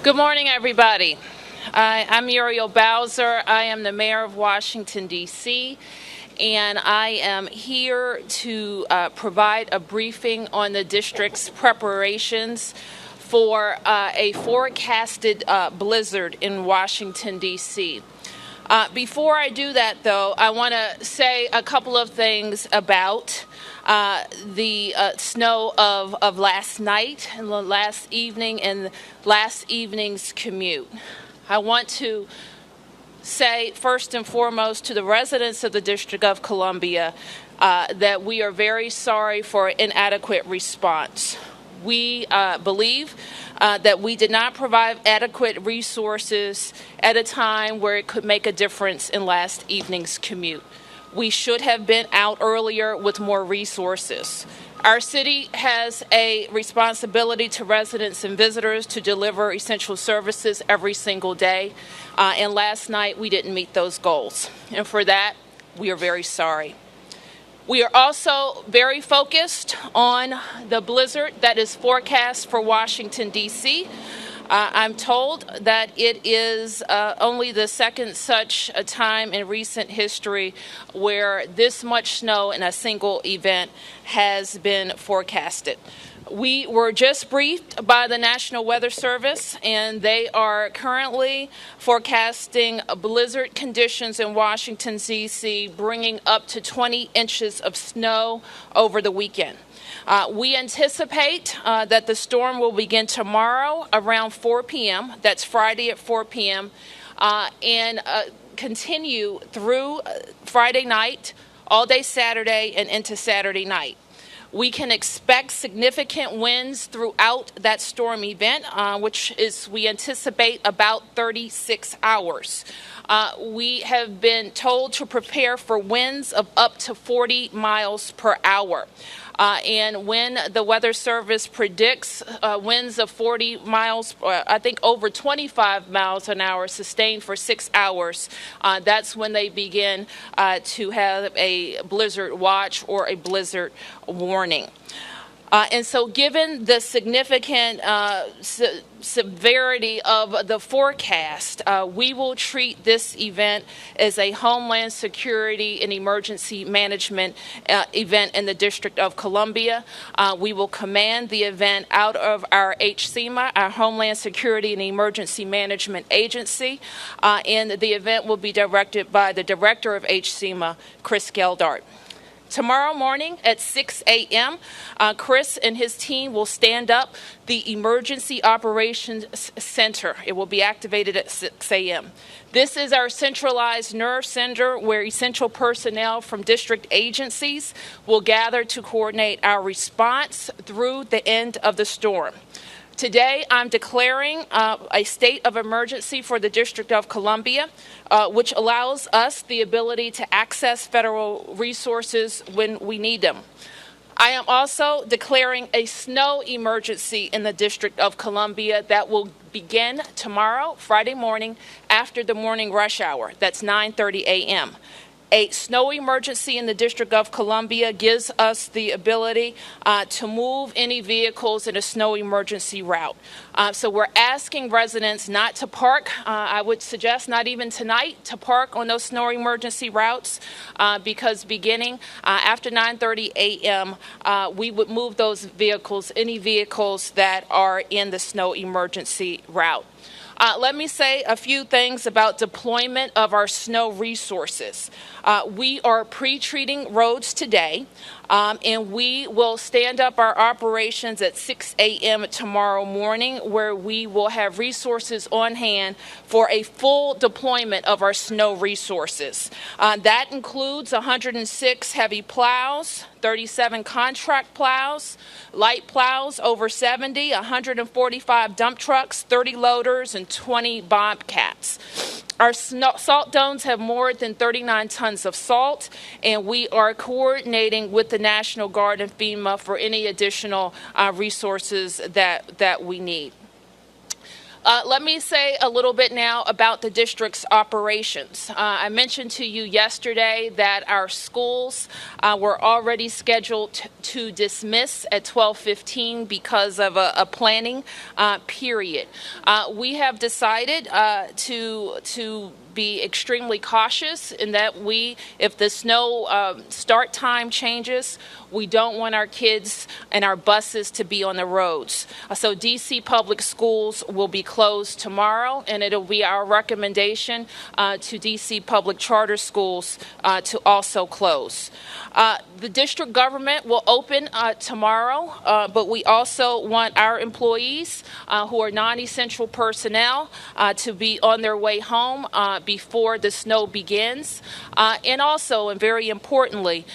Good morning, everybody. I'm Muriel Bowser. I am the mayor of Washington, D.C., and I am here to provide a briefing on the district's preparations for a forecasted blizzard in Washington, D.C. Before I do that, though, I want to say a couple of things about the snow of last night and the last evening and last evening's commute. I want to say first and foremost to the residents of the District of Columbia that we are very sorry for inadequate response. We believe that we did not provide adequate resources at a time where it could make a difference in last evening's commute. We should have been out earlier with more resources. Our city has a responsibility to residents and visitors to deliver essential services every single day, and last night we didn't meet those goals. And for that, we are very sorry. We are also very focused on the blizzard that is forecast for Washington, D.C. I'm told that it is only the second such a time in recent history where this much snow in a single event has been forecasted. We were just briefed by the National Weather Service, and they are currently forecasting blizzard conditions in Washington, D.C., bringing up to 20 inches of snow over the weekend. We anticipate that the storm will begin tomorrow around 4 p.m. That's Friday at 4 p.m. And continue through Friday night, all day Saturday, and into Saturday night. We can expect significant winds throughout that storm event, which is, we anticipate, about 36 hours. We have been told to prepare for winds of up to 40 miles per hour. And when the Weather Service predicts winds of 40 miles, I think over 25 miles an hour sustained for 6 hours, that's when they begin to have a blizzard watch or a blizzard warning. And so given the significant severity of the forecast, we will treat this event as a Homeland Security and Emergency Management event in the District of Columbia. We will command the event out of our HSEMA, our Homeland Security and Emergency Management Agency, and the event will be directed by the Director of HSEMA, Chris Geldart. Tomorrow morning at 6 a.m., Chris and his team will stand up the Emergency Operations Center. It will be activated at 6 a.m. This is our centralized nerve center where essential personnel from district agencies will gather to coordinate our response through the end of the storm. Today, I'm declaring a state of emergency for the District of Columbia, which allows us the ability to access federal resources when we need them. I am also declaring a snow emergency in the District of Columbia that will begin tomorrow, Friday morning, after the morning rush hour. That's 9:30 a.m. A snow emergency in the District of Columbia gives us the ability to move any vehicles in a snow emergency route. So we're asking residents not to park. I would suggest not even tonight to park on those snow emergency routes because beginning after 9:30 a.m., we would move those vehicles, any vehicles that are in the snow emergency route. Let me say a few things about deployment of our snow resources. We are pre-treating roads today, and we will stand up our operations at 6 a.m. tomorrow morning, where we will have resources on hand for a full deployment of our snow resources. That includes 106 heavy plows, 37 contract plows, light plows over 70, 145 dump trucks, 30 loaders, and 20 bobcats. Our salt domes have more than 39 tons of salt, and we are coordinating with the National Guard and FEMA for any additional resources that we need. Let me say a little bit now about the district's operations. I mentioned to you yesterday that our schools were already scheduled to dismiss at 12:15 because of a planning period. We have decided to be extremely cautious in that if the snow start time changes, we don't want our kids and our buses to be on the roads. So DC Public Schools will be closed tomorrow, and it'll be our recommendation to DC Public Charter Schools to also close. The district government will open tomorrow, but we also want our employees who are non-essential personnel to be on their way home before the snow begins. And also, and very importantly,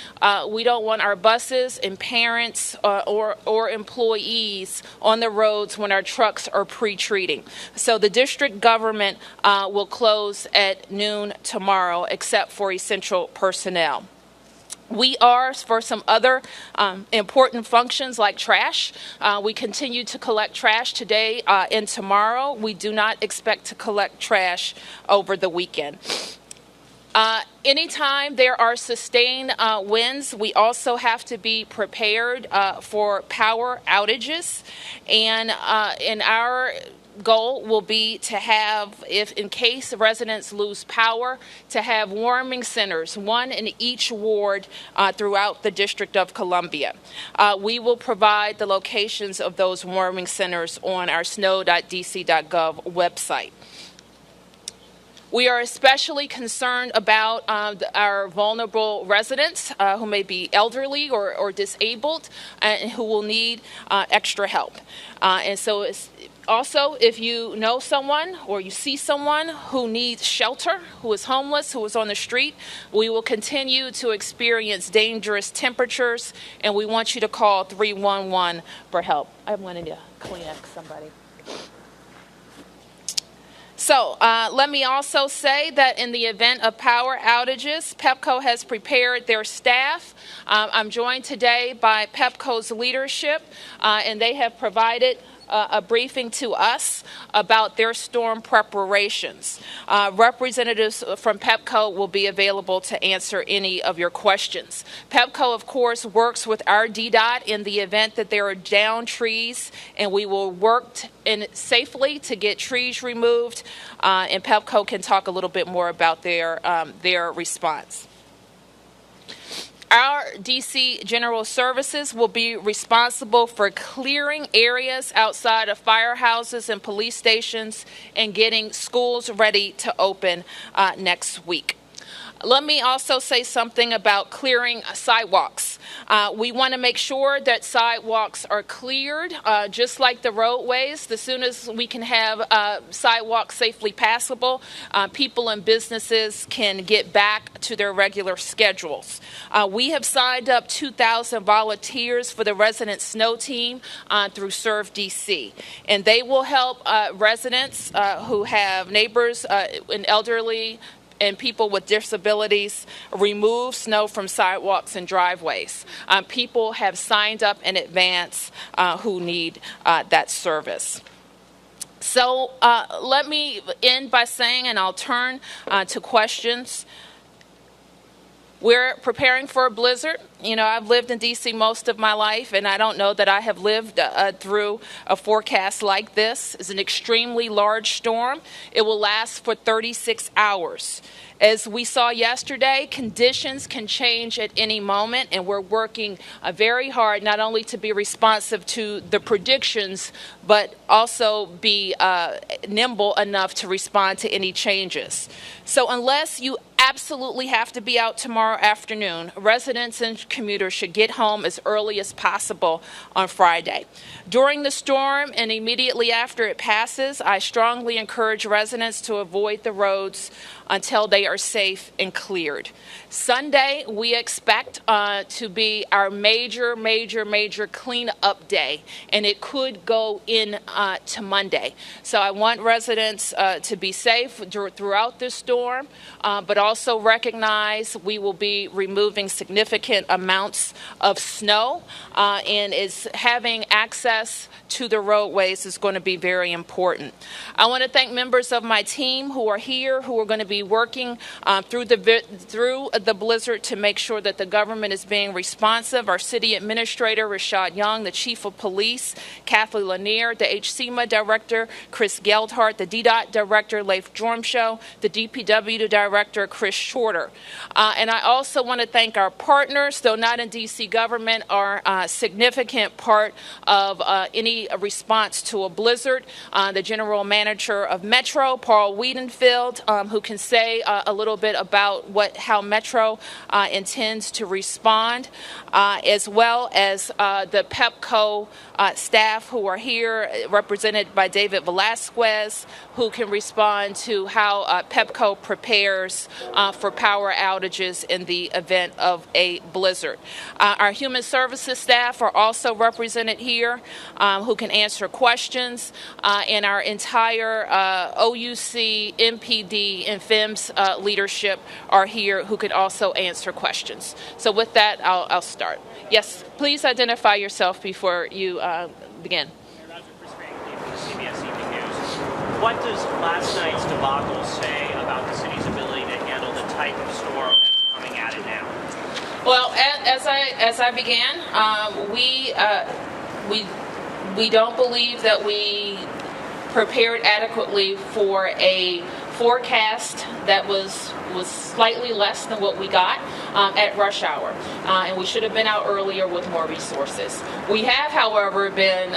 we don't want our buses and parents or employees on the roads when our trucks are pre-treating. So the district government will close at noon tomorrow, except for essential personnel. We are, for some other important functions like trash, we continue to collect trash today and tomorrow. We do not expect to collect trash over the weekend. Anytime there are sustained winds, we also have to be prepared for power outages. And in our goal will be to have, if in case residents lose power, to have warming centers, one in each ward throughout the District of Columbia. We will provide the locations of those warming centers on our snow.dc.gov website. We are especially concerned about our vulnerable residents who may be elderly or disabled and who will need extra help. And so also, if you know someone or you see someone who needs shelter, who is homeless, who is on the street, we will continue to experience dangerous temperatures, and we want you to call 311 for help. I'm going to Kleenex somebody. So let me also say that in the event of power outages, PEPCO has prepared their staff. I'm joined today by PEPCO's leadership, and they have provided a briefing to us about their storm preparations. Representatives from PEPCO will be available to answer any of your questions. PEPCO, of course, works with our DDOT in the event that there are downed trees, and we will work safely to get trees removed, and PEPCO can talk a little bit more about their response. Our DC General Services will be responsible for clearing areas outside of firehouses and police stations and getting schools ready to open next week. Let me also say something about clearing sidewalks. We want to make sure that sidewalks are cleared, just like the roadways. As soon as we can have sidewalks safely passable, people and businesses can get back to their regular schedules. We have signed up 2,000 volunteers for the resident snow team through Serve DC, and they will help residents who have neighbors and elderly and people with disabilities remove snow from sidewalks and driveways. People have signed up in advance who need that service. So let me end by saying, and I'll turn to questions. We're preparing for a blizzard. You know, I've lived in D.C. most of my life, and I don't know that I have lived through a forecast like this. It's an extremely large storm. It will last for 36 hours. As we saw yesterday, conditions can change at any moment, and we're working very hard not only to be responsive to the predictions, but also be nimble enough to respond to any changes. So unless you absolutely have to be out tomorrow afternoon, residents and commuters should get home as early as possible on Friday. During the storm and immediately after it passes, I strongly encourage residents to avoid the roads until they are safe and cleared. Sunday, we expect to be our major cleanup day, and it could go in to Monday. So I want residents to be safe throughout this storm, but also recognize we will be removing significant amounts of snow, and is having access to the roadways is going to be very important. I want to thank members of my team who are here, who are going to be working through the blizzard to make sure that the government is being responsive. Our city administrator, Rashad Young, the chief of police, Kathleen Lanier, the HCMA director, Chris Geldhart, the DDOT director, Leif Jormshow, the DPW director, Chris Shorter. And I also want to thank our partners, though not in D.C. government, are a significant part of any response to a blizzard. The general manager of Metro, Paul Wiedenfeld, who can say a little bit about how Metro intends to respond, as well as the PEPCO staff who are here, represented by David Velasquez, who can respond to how PEPCO prepares for power outages in the event of a blizzard. Our human services staff are also represented here, who can answer questions, and our entire OUC, MPD, and FEMS leadership are here who could also answer questions. So with that, I'll start. Yes, please identify yourself before you begin. What does last night's debacle say about the city's ability to handle the type of storm that's coming at it now? Well, as I began, we don't believe that we prepared adequately for a forecast that was slightly less than what we got at rush hour, and we should have been out earlier with more resources. We have, however, been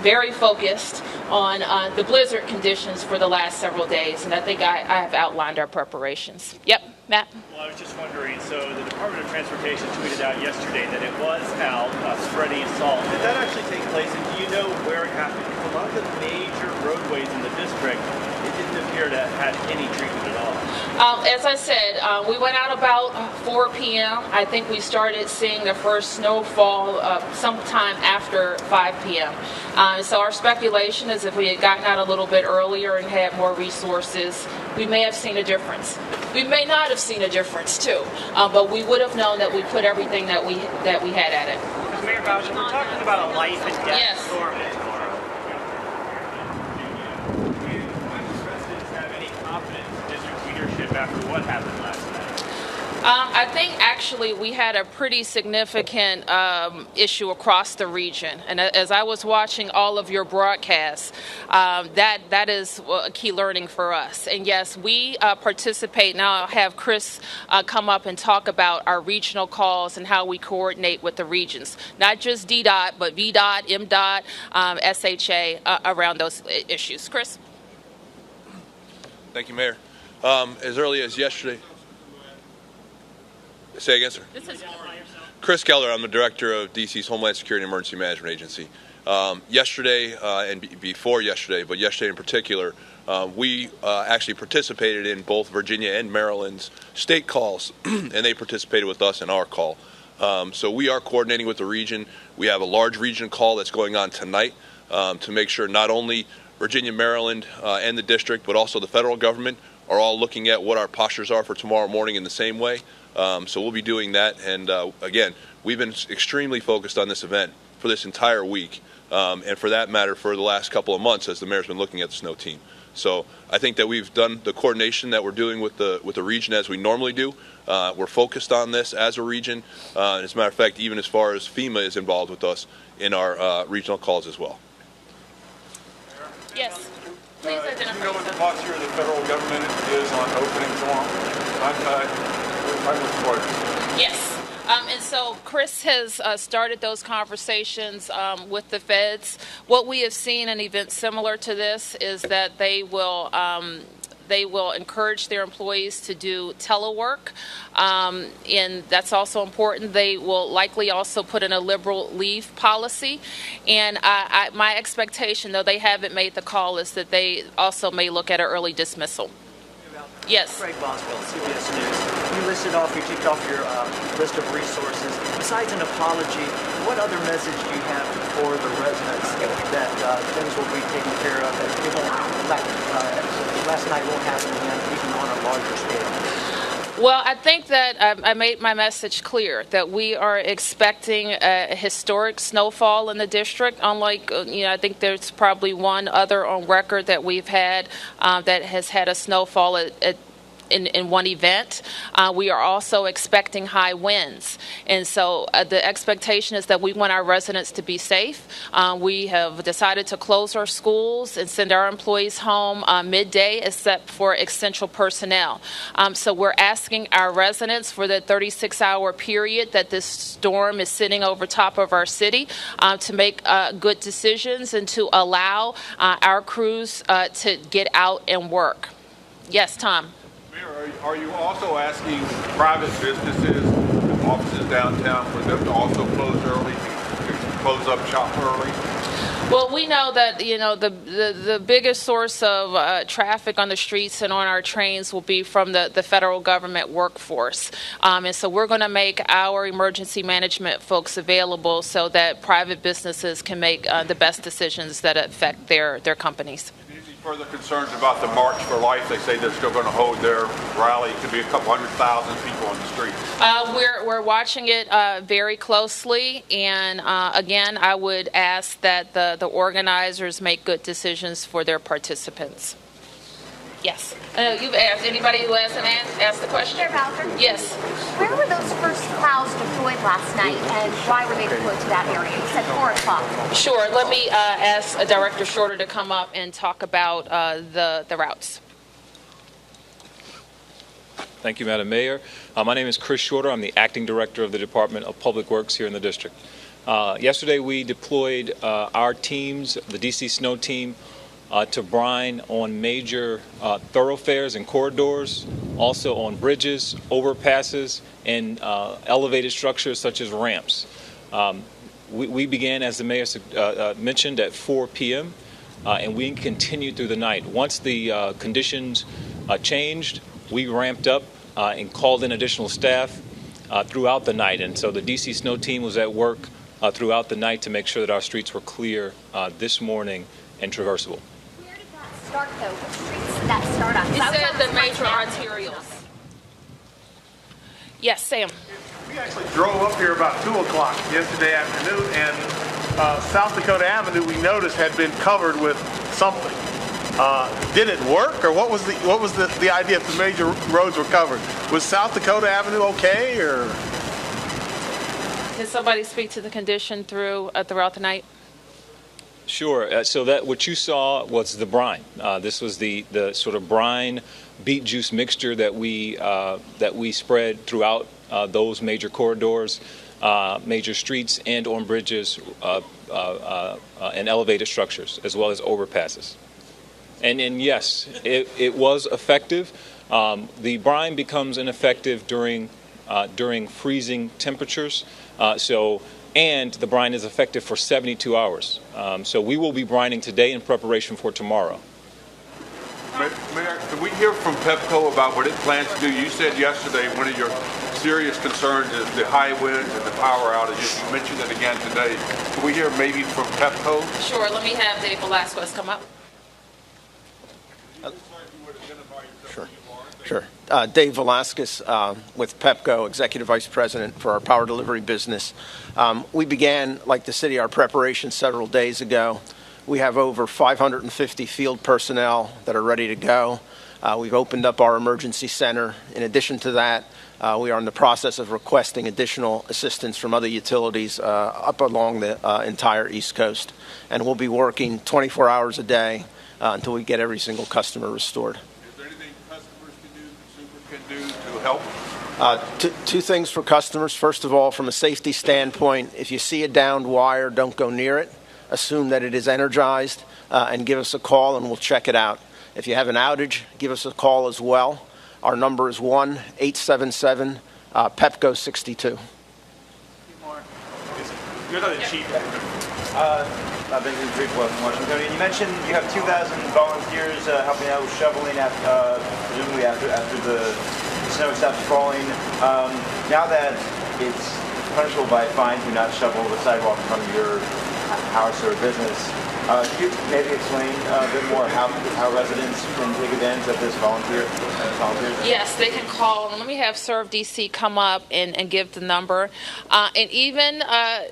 very focused on the blizzard conditions for the last several days, and I think I have outlined our preparations. Yep, Matt? Well, I was just wondering, so the Department of Transportation tweeted out yesterday that it was out spreading salt. Did that actually take place, and do you know where it happened? Because a lot of the major roadways in the district, it didn't appear to have any treatment at all. As I said, we went out about 4 p.m. I think we started seeing the first snowfall sometime after 5 p.m. So our speculation is if we had gotten out a little bit earlier and had more resources, we may have seen a difference. We may not have seen a difference too, but we would have known that we put everything that we had at it. Mayor Bowser, we're talking about a life and death Yes. storm. After what happened last night? I think actually we had a pretty significant issue across the region, and as I was watching all of your broadcasts, that is a key learning for us. And yes, we participate. Now I'll have Chris come up and talk about our regional calls and how we coordinate with the regions, not just DDOT, but VDOT, MDOT, SHA around those issues. Chris? Thank you, Mayor. As early as yesterday. Say again, sir. This is Chris Keller. I'm the director of DC's Homeland Security and Emergency Management Agency. Yesterday and before yesterday, but yesterday in particular, we actually participated in both Virginia and Maryland's state calls, and they participated with us in our call. So we are coordinating with the region. We have a large region call that's going on tonight to make sure not only Virginia, Maryland, and the district, but also the federal government are all looking at what our postures are for tomorrow morning in the same way. So we'll be doing that. And again, we've been extremely focused on this event for this entire week, and for that matter, for the last couple of months as the mayor's been looking at the snow team. So I think that we've done the coordination that we're doing with the region as we normally do. We're focused on this as a region. As a matter of fact, even as far as FEMA is involved with us in our regional calls as well. Yes. Please identify Do you know what the yourself. posture of the federal government is on opening tomorrow? I'm reporting. Yes. And so Chris has started those conversations with the feds. What we have seen in events similar to this is that they will encourage their employees to do telework, and that's also important. They will likely also put in a liberal leave policy, and my expectation, though they haven't made the call, is that they also may look at an early dismissal. Yes. Craig Boswell, CBS News. You ticked off your list of resources. Besides an apology, what other message do you have for the residents that things will be taken care of, that it won't, like last night won't happen again, even on a larger scale? Well, I think that I made my message clear that we are expecting a historic snowfall in the district. Unlike, I think there's probably one other on record that we've had that has had a snowfall in one event. We are also expecting high winds. And so the expectation is that we want our residents to be safe. We have decided to close our schools and send our employees home midday except for essential personnel. So we're asking our residents for the 36-hour period that this storm is sitting over top of our city to make good decisions and to allow our crews to get out and work. Yes, Tom. Mayor, are you also asking private businesses, offices downtown, for them to also close early, to close up shop early? Well, we know that, the biggest source of traffic on the streets and on our trains will be from the federal government workforce. And so we're going to make our emergency management folks available so that private businesses can make the best decisions that affect their companies. Further concerns about the March for Life? They say they're still going to hold their rally. It could be a couple 100,000 people on the streets. We're watching it very closely, and again, I would ask that the organizers make good decisions for their participants. Yes. You've asked anybody who hasn't asked the question? Chair Bowser? Yes. Where were those first plows deployed last night, and why were they deployed to that area? You said 4 o'clock. Sure. Let me ask Director Shorter to come up and talk about the routes. Thank you, Madam Mayor. My name is Chris Shorter. I'm the Acting Director of the Department of Public Works here in the district. Yesterday we deployed our teams, the DC Snow Team, to brine on major thoroughfares and corridors, also on bridges, overpasses, and elevated structures such as ramps. We began, as the mayor mentioned, at 4 p.m., and we continued through the night. Once the conditions changed, we ramped up and called in additional staff throughout the night. And so the DC Snow Team was at work throughout the night to make sure that our streets were clear this morning and traversable. Start though? Which streets did that start on? You said the major arterials. Yes, Sam. We actually drove up here about 2 o'clock yesterday afternoon, and South Dakota Avenue we noticed had been covered with something. Did it work, or what was the idea if the major roads were covered? Was South Dakota Avenue okay, or? Can somebody speak to the condition throughout the night? Sure. So that what you saw was the brine. This was the sort of brine beet juice mixture that we spread throughout those major corridors, major streets, and on bridges and elevated structures, as well as overpasses. And yes, it was effective. The brine becomes ineffective during freezing temperatures. And the brine is effective for 72 hours. So we will be brining today in preparation for tomorrow. Mayor, can we hear from Pepco about what it plans to do? You said yesterday one of your serious concerns is the high winds and the power outages. You mentioned it again today. Can we hear maybe from Pepco? Sure. Let me have Dave Velasquez come up. Sure. Dave Velasquez with Pepco, Executive Vice President for our power delivery business. We began, like the city, our preparation several days ago. We have over 550 field personnel that are ready to go. We've opened up our emergency center. In addition to that, we are in the process of requesting additional assistance from other utilities up along the entire East Coast. And we'll be working 24 hours a day until we get every single customer restored. To help? Two things for customers. First of all, from a safety standpoint, if you see a downed wire, don't go near it. Assume that it is energized and give us a call and we'll check it out. If you have an outage, give us a call as well. Our number is 1-877-PEPCO-62. You're not the chief. Benjamin Freeport from Washington. You mentioned you have 2,000 volunteers helping out with shoveling, presumably after the snow stops falling. Now that it's punishable by fine to not shovel the sidewalk in front of your house or business, could you maybe explain a bit more how residents can take advantage of this volunteers? Yes, they can call. Let me have Serve DC come up and give the number. And even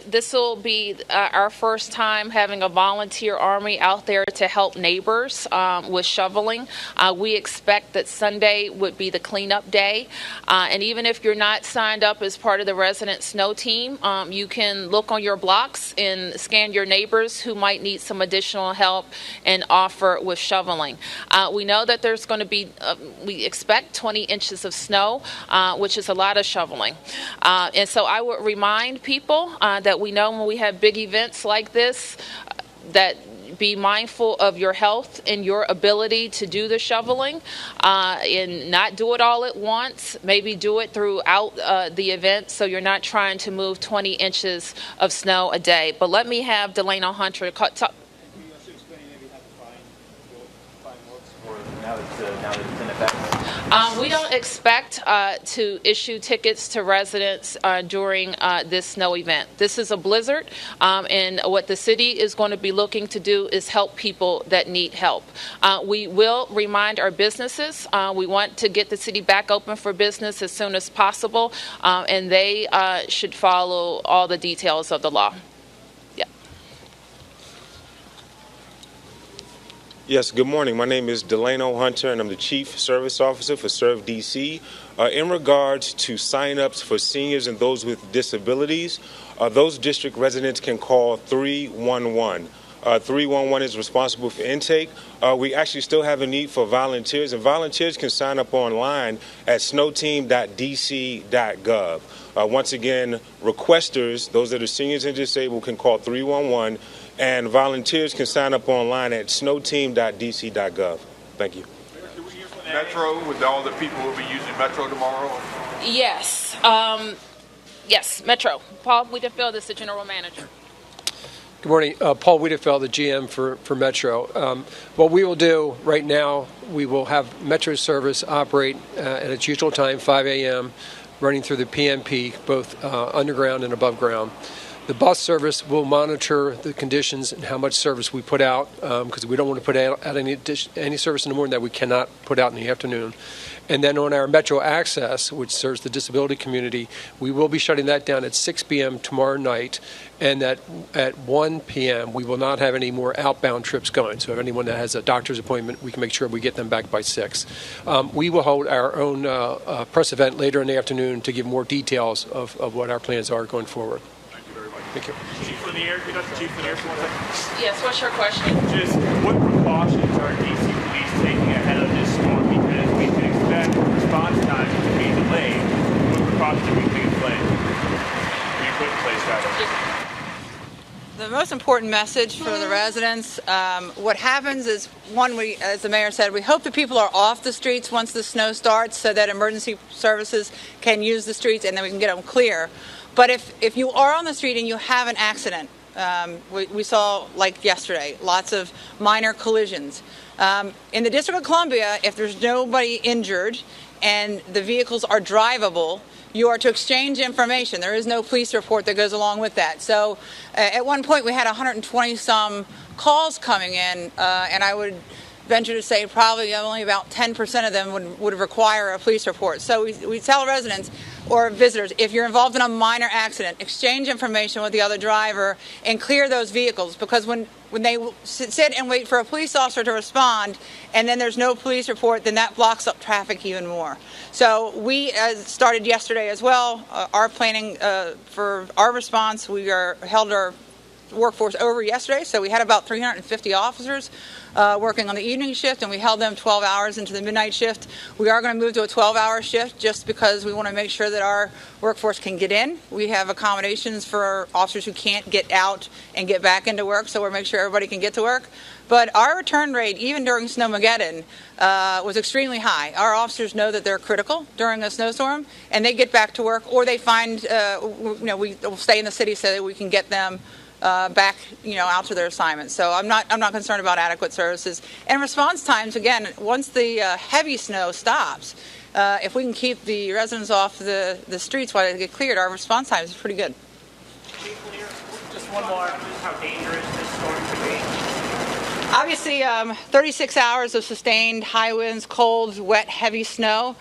this will be our first time having a volunteer army out there to help neighbors with shoveling. We expect that Sunday would be the cleanup day. And even if you're not signed up as part of the resident snow team, you can look on your blocks and scan your neighbors who might need some additional help and offer with shoveling. We know that there's going to be, we expect 20 inches of snow, which is a lot of shoveling. And so I would remind people that we know when we have big events like this, that be mindful of your health and your ability to do the shoveling and not do it all at once. Maybe do it throughout the event so you're not trying to move 20 inches of snow a day. But let me have Delano Hunter talk. Now that it's in effect? We don't expect to issue tickets to residents during this snow event. This is a blizzard, and what the city is going to be looking to do is help people that need help. We will remind our businesses. We want to get the city back open for business as soon as possible, and they should follow all the details of the law. Yes, good morning. My name is Delano Hunter, and I'm the Chief Service Officer for Serve DC. In regards to sign-ups for seniors and those with disabilities, those district residents can call 311. 311 is responsible for intake. We actually still have a need for volunteers, and volunteers can sign up online at snowteam.dc.gov. Once again, requesters, those that are seniors and disabled, can call 311, and volunteers can sign up online at snowteam.dc.gov. Thank you. Metro, with all the people who will be using Metro tomorrow? Yes. Yes, Metro. Paul Wiedefeld is the General Manager. Good morning. Paul Wiedefeld, the GM for Metro. What we will do right now, we will have Metro service operate at its usual time, 5 a.m., running through the PMP, both underground and above ground. The bus service will monitor the conditions and how much service we put out, because we don't want to put out any service in the morning that we cannot put out in the afternoon. And then on our Metro Access, which serves the disability community, we will be shutting that down at 6 p.m. tomorrow night, and at 1 p.m. we will not have any more outbound trips going. So if anyone that has a doctor's appointment, we can make sure we get them back by 6. We will hold our own press event later in the afternoon to give more details of what our plans are going forward. Thank you. Chief Lanier, you got the Chief Lanier for 1 second? Yes, what's your question? Just what precautions are DC police taking ahead of this storm? Because we can expect response times to be delayed. What precautions are we putting in place? The most important message for the residents, what happens is, one, as the mayor said, we hope that people are off the streets once the snow starts so that emergency services can use the streets and then we can get them clear. But if you are on the street and you have an accident, we saw, like yesterday, lots of minor collisions. In the District of Columbia, if there's nobody injured and the vehicles are drivable, you are to exchange information. There is no police report that goes along with that. So at one point we had 120-some calls coming in, and I would venture to say probably only about 10% of them would require a police report. So we tell residents or visitors, if you're involved in a minor accident, exchange information with the other driver and clear those vehicles, because when they sit and wait for a police officer to respond and then there's no police report, then that blocks up traffic even more. So we started yesterday as well. Our planning for our response, we held our workforce over yesterday, so we had about 350 officers working on the evening shift, and we held them 12 hours into the midnight shift. We are going to move to a 12-hour shift just because we want to make sure that our workforce can get in. We have accommodations for officers who can't get out and get back into work, so we'll make sure everybody can get to work. But our return rate, even during Snowmageddon, was extremely high. Our officers know that they're critical during a snowstorm, and they get back to work, or they find, we will stay in the city so that we can get them back, out to their assignments. So I'm not concerned about adequate services. And response times, again, once the heavy snow stops, if we can keep the residents off the streets while they get cleared, our response time is pretty good. Just one more. How dangerous this storm could be. Obviously, 36 hours of sustained high winds, cold, wet, heavy snow.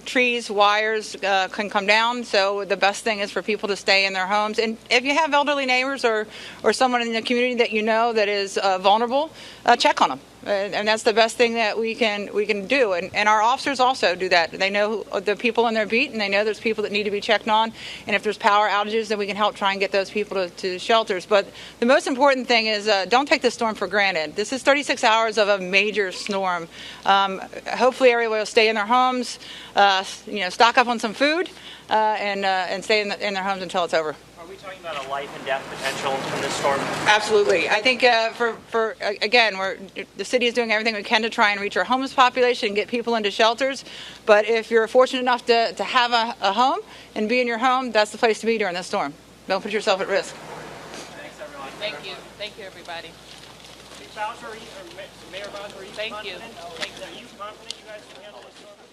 Trees, wires can come down. So the best thing is for people to stay in their homes. And if you have elderly neighbors or someone in the community that you know that is vulnerable, check on them. And that's the best thing that we can do. And our officers also do that. They know the people on their beat, and they know there's people that need to be checked on. And if there's power outages, then we can help try and get those people to shelters. But the most important thing is don't take this storm for granted. This is 36 hours of a major storm. Hopefully everyone will stay in their homes, stock up on some food, and stay in their homes until it's over. Are we talking about a life and death potential from this storm? Absolutely. I think the city is doing everything we can to try and reach our homeless population and get people into shelters. But if you're fortunate enough to have a home and be in your home, that's the place to be during this storm. Don't put yourself at risk. Thanks, everyone. Thank you. Thank you, everybody. Mayor Bowser, are you Thank you. confident? Are you confident you guys can handle this storm?